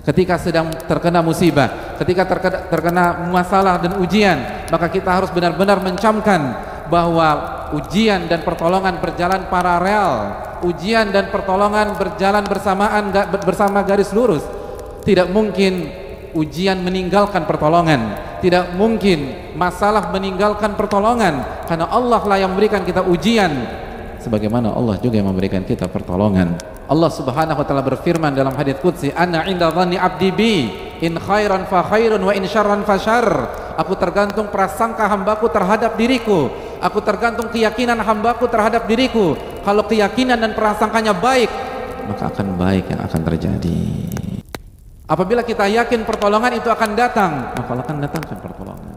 Ketika sedang terkena musibah, ketika terkena masalah dan ujian, maka kita harus benar-benar mencamkan bahwa ujian dan pertolongan berjalan paralel. Ujian dan pertolongan berjalan bersamaan, bersama garis lurus. Tidak mungkin ujian meninggalkan pertolongan, tidak mungkin masalah meninggalkan pertolongan, karena Allah lah yang memberikan kita ujian, sebagaimana Allah juga yang memberikan kita pertolongan. Allah Subhanahu wa taala berfirman dalam hadits qudsi, "Ana 'inda dhanni 'abdi bi, in khairan fa khairun wa in syarran fa syarr." Aku tergantung prasangka hambaku terhadap diriku. Aku tergantung keyakinan hambaku terhadap diriku. Kalau keyakinan dan prasangkanya baik, maka akan baik yang akan terjadi. Apabila kita yakin pertolongan itu akan datang, maka Allah akan datangkan pertolongan.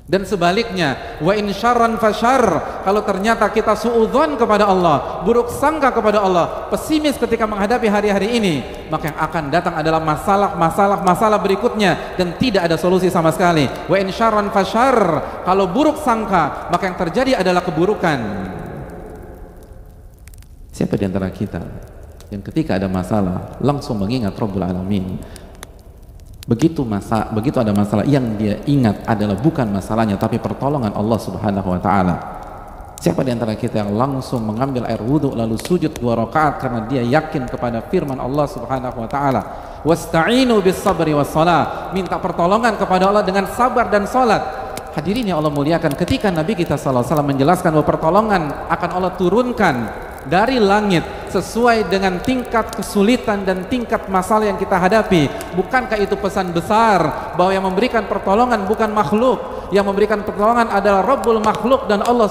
Dan sebaliknya, wa in syarran fasyarr, kalau ternyata kita suudzon kepada Allah, buruk sangka kepada Allah, pesimis ketika menghadapi hari-hari ini, maka yang akan datang adalah masalah berikutnya dan tidak ada solusi sama sekali. Wa in syarran fasyarr, kalau buruk sangka, maka yang terjadi adalah keburukan. Siapa di antara kita yang ketika ada masalah langsung mengingat Rabbul Alamin? Begitu ada masalah, yang dia ingat adalah bukan masalahnya tapi pertolongan Allah Subhanahu wa taala. Siapa di antara kita yang langsung mengambil air wudhu lalu sujud 2 rakaat karena dia yakin kepada firman Allah Subhanahu wa taala, "Wasta'inu bis sabri was shalah." Minta pertolongan kepada Allah dengan sabar dan salat. Hadirin yang Allah muliakan, ketika Nabi kita sallallahu alaihi wasallam menjelaskan bahwa pertolongan akan Allah turunkan dari langit sesuai dengan tingkat kesulitan dan tingkat masalah yang kita hadapi, bukankah itu pesan besar bahwa yang memberikan pertolongan bukan makhluk, yang memberikan pertolongan adalah Rabbul makhluk dan Allah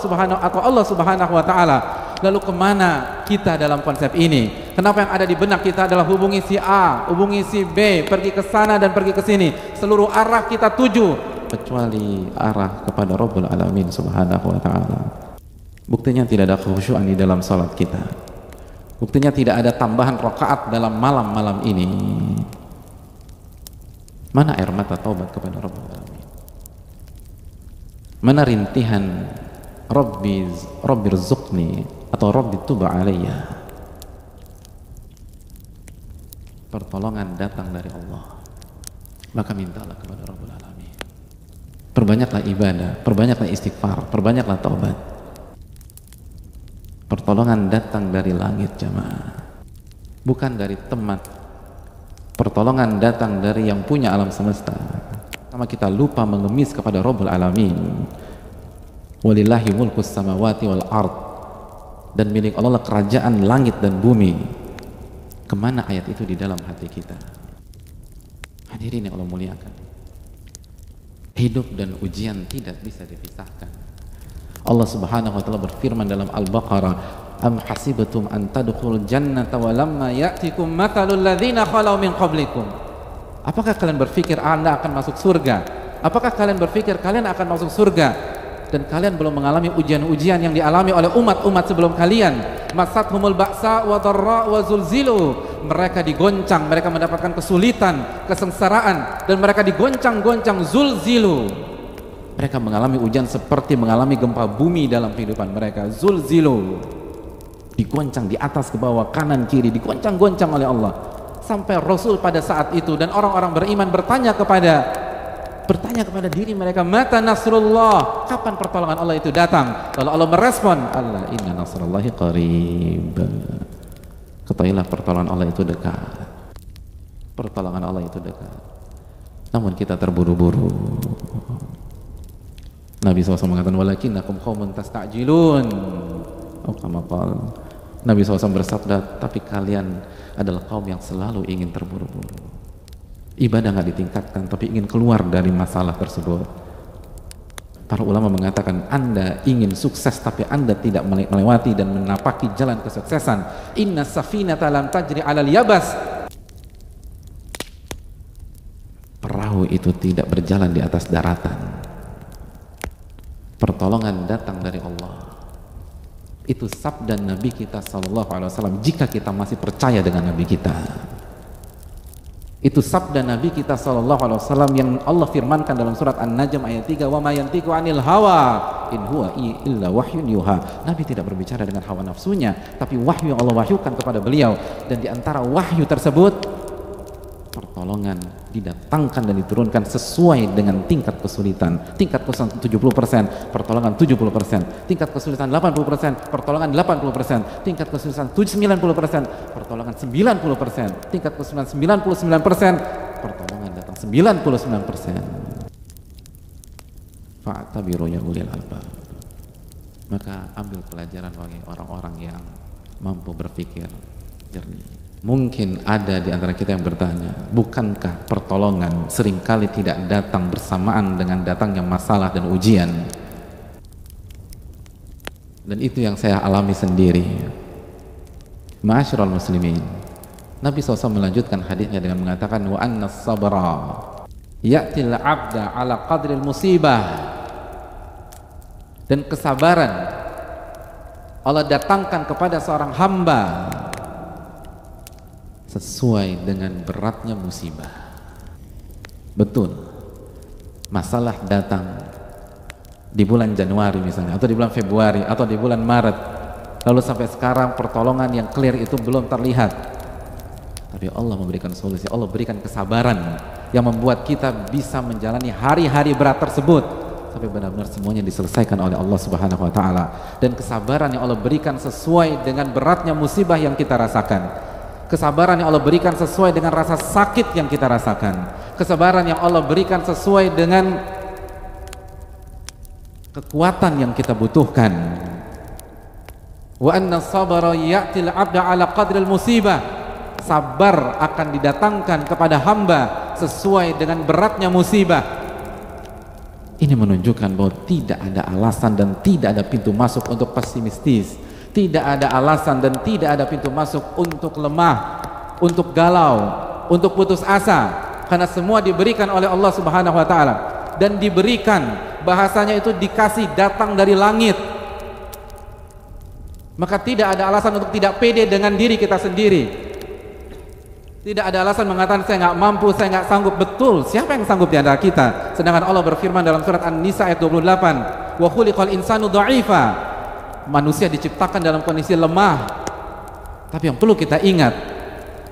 Subhanahu wa taala. Lalu kemana kita dalam konsep ini? Kenapa yang ada di benak kita adalah hubungi si A, hubungi si B, pergi ke sana dan pergi ke sini, seluruh arah kita tuju kecuali arah kepada Rabbul Alamin Subhanahu wa taala. Buktinya tidak ada khusyuan di dalam salat kita. Buktinya tidak ada tambahan rakaat dalam malam-malam ini. Mana air mata taubat kepada Rabbul Alamin? Mana rintihan Rabbi rzuqni atau Rabbi tuba alayya? Pertolongan datang dari Allah, maka mintalah kepada Rabbul Alamin. Perbanyaklah ibadah, perbanyaklah istighfar, perbanyaklah taubat. Pertolongan datang dari langit jamaah, bukan dari teman. Pertolongan datang dari yang punya alam semesta. Sama kita lupa mengemis kepada Rabbul Alamin. Walillahi mulkus samawati wal ard, dan milik Allah kerajaan langit dan bumi. Kemana ayat itu di dalam hati kita? Hadirin yang Allah muliakan, hidup dan ujian tidak bisa dipisahkan. Allah Subhanahu wa taala berfirman dalam Al-Baqarah, "Am hasibatum an tadkhulul jannata wa lamma ya'tikum mathalul ladzina khalau min qablikum." Apakah kalian berpikir Anda akan masuk surga? Apakah kalian berpikir kalian akan masuk surga dan kalian belum mengalami ujian-ujian yang dialami oleh umat-umat sebelum kalian? Masathumul ba'sa wa dharra wa zulzilu. Mereka digoncang, mereka mendapatkan kesulitan, kesengsaraan, dan mereka digoncang-goncang, zulzilu. Mereka mengalami ujian seperti mengalami gempa bumi dalam kehidupan mereka. Zulzilu, digoncang di atas ke bawah, kanan kiri, digoncang-goncang oleh Allah. Sampai Rasul pada saat itu dan orang-orang beriman bertanya kepada diri mereka, "Mata nasrullah?" Kapan pertolongan Allah itu datang? Lalu Allah merespon, "Allah inna nasrullahi qarib." Ketahuilah pertolongan Allah itu dekat. Pertolongan Allah itu dekat. Namun kita terburu-buru. Nabi SAW mengatakan, "Walakinnakum qaumun tasta'jilun." Oh, kama qala. Nabi SAW bersabda, tapi kalian adalah kaum yang selalu ingin terburu-buru. Ibadah nggak ditingkatkan, tapi ingin keluar dari masalah tersebut. Para ulama mengatakan, Anda ingin sukses, tapi Anda tidak melewati dan menapaki jalan kesuksesan. Inna safinata lam tajri 'alal yabas. Perahu itu tidak berjalan di atas daratan. Pertolongan datang dari Allah. Itu sabda Nabi kita sallallahu alaihi wasallam jika kita masih percaya dengan Nabi kita. Itu sabda Nabi kita sallallahu alaihi wasallam yang Allah firmankan dalam surat An-Najm ayat 3, "Wa ma yantiqu 'anil hawa in huwa illa wahyun yuha." Nabi tidak berbicara dengan hawa nafsunya, tapi wahyu yang Allah wahyukan kepada beliau, dan di antara wahyu tersebut pertolongan didatangkan dan diturunkan sesuai dengan tingkat kesulitan. Tingkat kesulitan 70%, pertolongan 70%. Tingkat kesulitan 80%, pertolongan 80%. Tingkat kesulitan 90%, pertolongan 90%. Tingkat kesulitan 99%, pertolongan datang 99%. Fa'tabiru ya ulil albab. Maka ambil pelajaran bagi orang-orang yang mampu berpikir jernih. Mungkin ada di antara kita yang bertanya, bukankah pertolongan seringkali tidak datang bersamaan dengan datangnya masalah dan ujian? Dan itu yang saya alami sendiri. Ma'asyiral muslimin, Nabi SAW melanjutkan hadisnya dengan mengatakan, wa anna sabra ya'til abda ala qadril musibah. Dan kesabaran Allah datangkan kepada seorang hamba sesuai dengan beratnya musibah. Betul, masalah datang di bulan Januari misalnya, atau di bulan Februari, atau di bulan Maret, lalu sampai sekarang pertolongan yang clear itu belum terlihat. Tapi Allah memberikan solusi, Allah berikan kesabaran yang membuat kita bisa menjalani hari-hari berat tersebut sampai benar-benar semuanya diselesaikan oleh Allah Subhanahu wa Ta'ala. Dan kesabaran yang Allah berikan sesuai dengan beratnya musibah yang kita rasakan. Kesabaran yang Allah berikan sesuai dengan rasa sakit yang kita rasakan. Kesabaran yang Allah berikan sesuai dengan kekuatan yang kita butuhkan. Wa anna sabara ya'til abda ala qadril musibah. Sabar akan didatangkan kepada hamba sesuai dengan beratnya musibah. Ini menunjukkan bahwa tidak ada alasan dan tidak ada pintu masuk untuk pesimistis. Tidak ada alasan dan tidak ada pintu masuk untuk lemah, untuk galau, untuk putus asa, karena semua diberikan oleh Allah Subhanahu wa Ta'ala. Dan diberikan, bahasanya itu dikasih, datang dari langit. Maka tidak ada alasan untuk tidak pede dengan diri kita sendiri. Tidak ada alasan mengatakan saya nggak mampu, saya nggak sanggup. Betul, siapa yang sanggup di antara kita? Sedangkan Allah berfirman dalam surat An-Nisa ayat 28, wa khuliqal insanu dha'ifa. Manusia diciptakan dalam kondisi lemah. Tapi yang perlu kita ingat,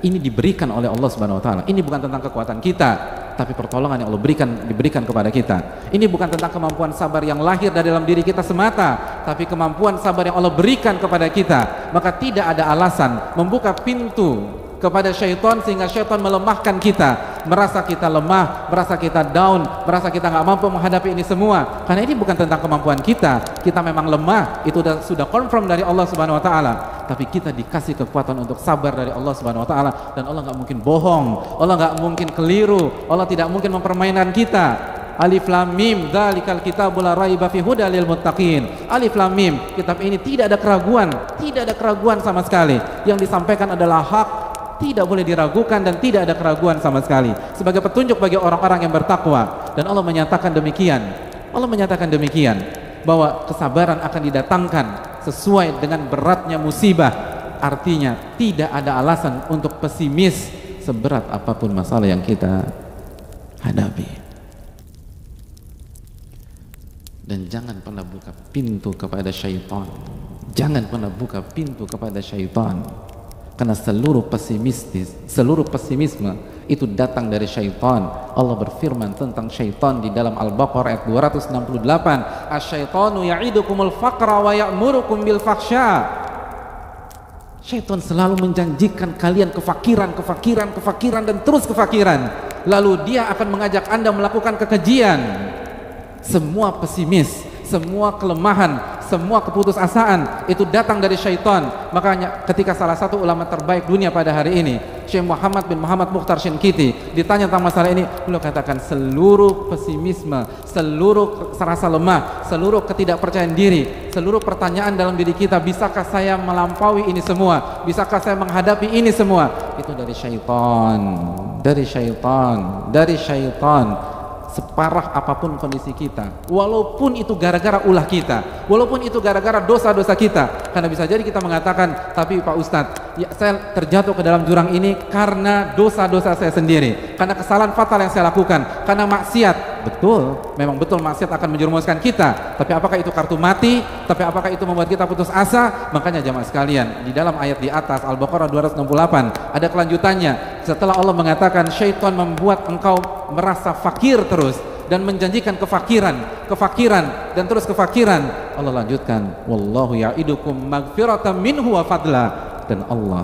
ini diberikan oleh Allah Subhanahu wa Ta'ala. Ini bukan tentang kekuatan kita, tapi pertolongan yang Allah diberikan kepada kita. Ini bukan tentang kemampuan sabar yang lahir dari dalam diri kita semata, tapi kemampuan sabar yang Allah berikan kepada kita. Maka tidak ada alasan membuka pintu kepada syaitan sehingga syaitan melemahkan kita, merasa kita lemah, merasa kita down, merasa kita nggak mampu menghadapi ini semua. Karena ini bukan tentang kemampuan kita memang lemah, itu sudah confirm dari Allah Subhanahu wa Ta'ala. Tapi kita dikasih kekuatan untuk sabar dari Allah Subhanahu wa Ta'ala, dan Allah nggak mungkin bohong, Allah nggak mungkin keliru, Allah tidak mungkin mempermainkan kita. Alif Lam Mim, dzalikal kitabul la raiba fihi hudal lil muttaqin. Alif Lam Mim, kitab ini tidak ada keraguan sama sekali. Yang disampaikan adalah hak, tidak boleh diragukan dan tidak ada keraguan sama sekali, sebagai petunjuk bagi orang-orang yang bertakwa. Dan Allah menyatakan demikian, bahwa kesabaran akan didatangkan sesuai dengan beratnya musibah. Artinya tidak ada alasan untuk pesimis seberat apapun masalah yang kita hadapi. Dan jangan pernah buka pintu kepada syaitan. Jangan pernah buka pintu kepada syaitan. Karena seluruh pesimisme itu datang dari syaitan. Allah berfirman tentang syaitan di dalam Al-Baqarah ayat 268, asyaitanu ya'idukumul faqra wa ya'murukum bil fahsya. Syaitan selalu menjanjikan kalian kefakiran dan terus kefakiran. Lalu dia akan mengajak Anda melakukan kekejian. Semua pesimis, semua kelemahan, semua keputusasaan itu datang dari syaitan. Makanya ketika salah satu ulama terbaik dunia pada hari ini, Syekh Muhammad bin Muhammad Mukhtar Shinkiti, ditanya tentang masalah ini, beliau katakan seluruh pesimisme, seluruh rasa lemah, seluruh ketidakpercayaan diri, seluruh pertanyaan dalam diri kita, bisakah saya melampaui ini semua, bisakah saya menghadapi ini semua, itu dari syaitan. Separah apapun kondisi kita, walaupun itu gara-gara ulah kita, walaupun itu gara-gara dosa-dosa kita. Karena bisa jadi kita mengatakan, tapi Pak Ustadz, ya, saya terjatuh ke dalam jurang ini karena dosa-dosa saya sendiri, karena kesalahan fatal yang saya lakukan, karena maksiat. Betul, memang betul maksiat akan menjerumuskan kita. Tapi apakah itu kartu mati? Tapi apakah itu membuat kita putus asa? Makanya jamaah sekalian, di dalam ayat di atas Al-Baqarah 268 ada kelanjutannya. setelah Allah mengatakan syaitan membuat engkau merasa fakir terus dan menjanjikan kefakiran dan terus kefakiran, Allah lanjutkan, wallahu ya'idukum magfiratan minhu wa fadla, dan Allah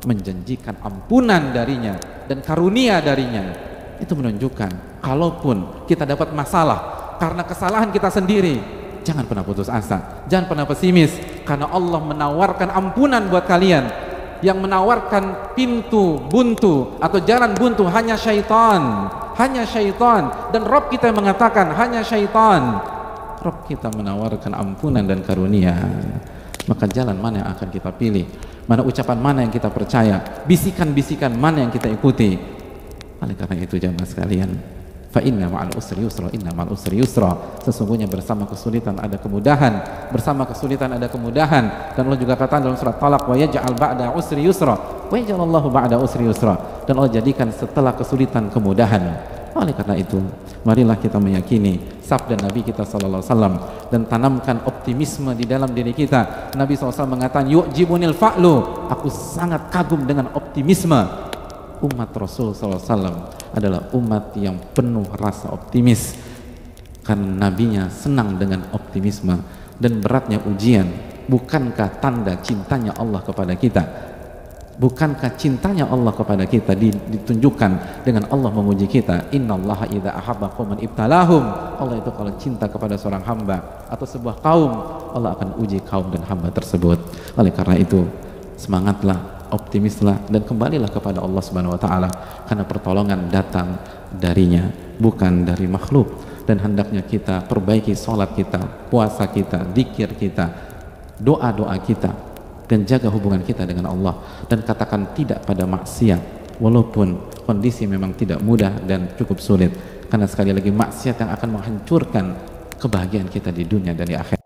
menjanjikan ampunan darinya dan karunia darinya. Itu menunjukkan kalaupun kita dapat masalah karena kesalahan kita sendiri, jangan pernah putus asa, jangan pernah pesimis, karena Allah menawarkan ampunan buat kalian. Yang menawarkan pintu buntu atau jalan buntu hanya syaitan, dan Rabb kita mengatakan hanya syaitan. Rabb kita menawarkan ampunan dan karunia. Maka jalan mana yang akan kita pilih? Mana ucapan mana yang kita percaya? Bisikan-bisikan mana yang kita ikuti? Oleh karena itu jamaah sekalian, fa inna ma'al usri yusra, inna ma'al usri yusra, sesungguhnya bersama kesulitan ada kemudahan, bersama kesulitan ada kemudahan. Dan Allah juga katakan dalam surat Talaq, wa yaj'al ba'da usri yusra, wa yaj'alallahu ba'da usri yusra, dan Allah jadikan setelah kesulitan kemudahan. Oleh karena itu, marilah kita meyakini sabda Nabi kita sallallahu alaihi wasallam dan tanamkan optimisme di dalam diri kita. Nabi SAW mengatakan, yu'jibunil fa'lu, aku sangat kagum dengan optimisme. Umat Rasul SAW adalah umat yang penuh rasa optimis, karena nabinya senang dengan optimisme. Dan beratnya ujian bukankah tanda cintanya Allah kepada kita? Bukankah cintanya Allah kepada kita ditunjukkan dengan Allah memuji kita, innallaha idza ahabba qauman ibtalahum. Allah itu kalau cinta kepada seorang hamba atau sebuah kaum, Allah akan uji kaum dan hamba tersebut. Oleh karena itu, semangatlah, optimislah, dan kembalilah kepada Allah Subhanahu wa taala, karena pertolongan datang darinya, bukan dari makhluk. Dan hendaknya kita perbaiki sholat kita, puasa kita, zikir kita, doa-doa kita, dan jaga hubungan kita dengan Allah, dan katakan tidak pada maksiat walaupun kondisi memang tidak mudah dan cukup sulit, karena sekali lagi maksiat yang akan menghancurkan kebahagiaan kita di dunia dan di akhirat.